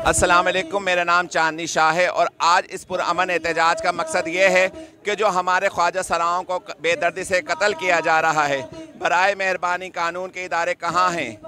अस्सलाम वालेकुम, मेरा नाम चांदनी शाह है और आज इस पुरअमन एहतजाज का मकसद ये है कि जो हमारे ख्वाजा सराओं को बेदर्दी से कत्ल किया जा रहा है, बराए मेहरबानी कानून के इदारे कहाँ हैं?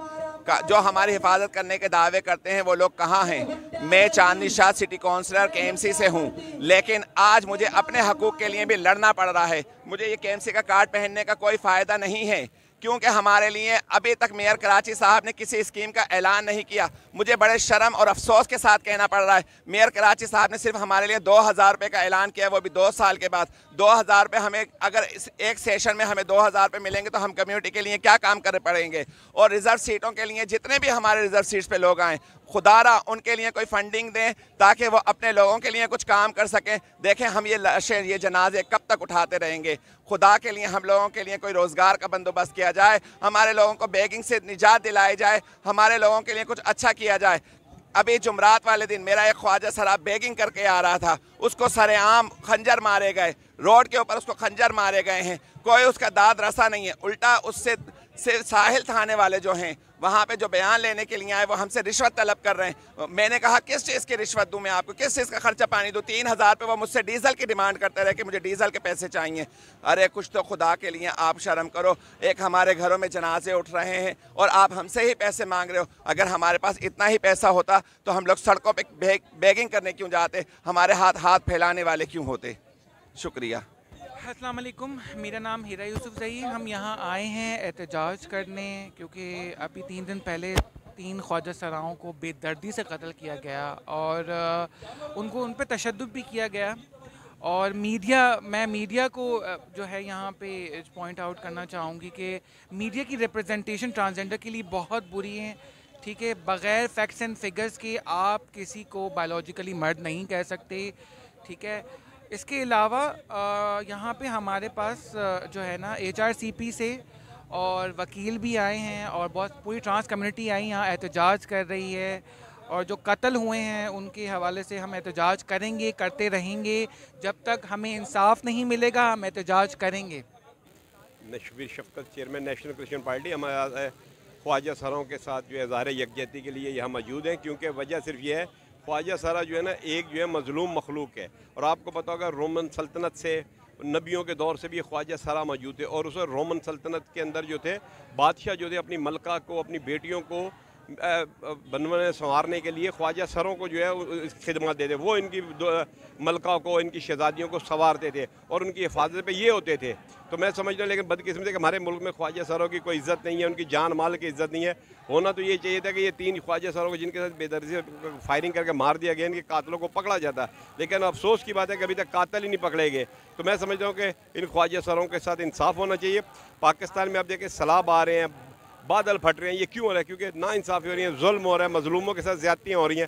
जो हमारी हिफाजत करने के दावे करते हैं वो लोग कहाँ हैं? मैं चांदनी शाह सिटी काउंसलर KMC से हूँ, लेकिन आज मुझे अपने हकूक़ के लिए भी लड़ना पड़ रहा है। मुझे ये KMC का कार्ड पहनने का कोई फ़ायदा नहीं है, क्योंकि हमारे लिए अभी तक मेयर कराची साहब ने किसी स्कीम का ऐलान नहीं किया। मुझे बड़े शर्म और अफसोस के साथ कहना पड़ रहा है, मेयर कराची साहब ने सिर्फ हमारे लिए 2000 रुपये का ऐलान किया, वो भी 2 साल के बाद। 2000 रुपये हमें, अगर इस एक सेशन में हमें 2000 रुपये मिलेंगे तो हम कम्युनिटी के लिए क्या काम कर पड़ेंगे? और रिज़र्व सीटों के लिए जितने भी हमारे रिज़र्व सीट्स पे लोग आएँ, खुदारा उनके लिए कोई फंडिंग दें ताकि वो अपने लोगों के लिए कुछ काम कर सकें। देखें, हम ये लाशें, ये जनाजे कब तक उठाते रहेंगे? खुदा के लिए हम लोगों के लिए कोई रोज़गार का बंदोबस्त किया जाए, हमारे लोगों को बेगिंग से निजात दिलाई जाए, हमारे लोगों के लिए कुछ अच्छा किया जाए। अभी जुमरात वाले दिन मेरा एक ख्वाजा सराब बेगिंग करके आ रहा था, उसको सरेआम खंजर मारे गए, रोड के ऊपर उसको खंजर मारे गए हैं, कोई उसका दाद रसा नहीं है। उल्टा उससे साहिल थाने वाले जो हैं वहाँ पे जो बयान लेने के लिए आए वो हमसे रिश्वत तलब कर रहे हैं। मैंने कहा किस चीज़ की रिश्वत दूँ मैं आपको, किस चीज़ का खर्चा पानी दूँ? 3000 रुपये वो मुझसे डीज़ल की डिमांड करते रहे कि मुझे डीज़ल के पैसे चाहिए। अरे कुछ तो खुदा के लिए आप शर्म करो। एक हमारे घरों में जनाजे उठ रहे हैं और आप हमसे ही पैसे मांग रहे हो। अगर हमारे पास इतना ही पैसा होता तो हम लोग सड़कों पर बेगिंग करने क्यों जाते? हमारे हाथ फैलाने वाले क्यों होते? शुक्रिया। अस्सलाम वालेकुम, मेरा नाम हीरा यूसुफ ज़ई। हम यहाँ आए हैं एहतजाज करने, क्योंकि अभी 3 दिन पहले 3 ख्वाजा सराओं को बेदर्दी से कत्ल किया गया और उन पर तशद्दुद भी किया गया। और मैं मीडिया को जो है यहाँ पे पॉइंट आउट करना चाहूँगी कि मीडिया की रिप्रेजेंटेशन ट्रांसजेंडर के लिए बहुत बुरी है। ठीक है, बग़ैर फैक्ट्स एंड फिगर्स के आप किसी को बायोलॉजिकली मर्द नहीं कह सकते। ठीक है, इसके अलावा यहाँ पे हमारे पास जो है ना HRCP से और वकील भी आए हैं और बहुत पूरी ट्रांस कम्युनिटी आई यहाँ एहतजाज कर रही है। और जो कत्ल हुए हैं उनके हवाले से हम एहतजाज करेंगे, करते रहेंगे जब तक हमें इंसाफ नहीं मिलेगा। हम एहतजाज करेंगे। नशवीर शफकत, चेयरमैन नेशनल क्रिश्चियन पार्टी, हमारे ख्वाजा सरों के साथ जो है इज़हार यकजहती के लिए यहाँ मौजूद हैं, क्योंकि वजह सिर्फ ये है ख्वाजा सरा जो है ना एक जो है मजलूम मखलूक है। और आपको पता होगा रोमन सल्तनत से, नबियों के दौर से भी ख्वाजा सरा मौजूद थे। और उस रोमन सल्तनत के अंदर जो थे बादशाह जो थे अपनी मलका को, अपनी बेटियों को बनवाने संवारने के लिए ख्वाजा सरों को जो है खिदमत देते। वो इनकी मलका को, इनकी शहजादियों को संवारते थे और उनकी हिफाजत पे ये होते थे। तो मैं समझता हूँ, लेकिन बदकिस्मती कि हमारे मुल्क में ख्वाजा सरों की कोई इज़्ज़त नहीं है, उनकी जान माल की इज़्ज़त नहीं है। होना तो ये चाहिए था कि ये 3 ख्वाजा सरों को जिनके साथ बेदर्दी से फायरिंग करके मार दिया गया, इनके कातलों को पकड़ा जाता। लेकिन अफसोस की बात है कि अभी तक कातिल ही नहीं पकड़े गए। तो मैं समझता हूँ कि इन ख्वाजा सरों के साथ इंसाफ होना चाहिए। पाकिस्तान में आप देखें सैलाब आ रहे हैं, बादल फट रहे हैं, ये क्यों हो रहा है? क्योंकि नाइंसाफ़ी हो रही है, जुल्म हो रहा है, मजलूमों के साथ ज़्यादतियाँ हो रही हैं।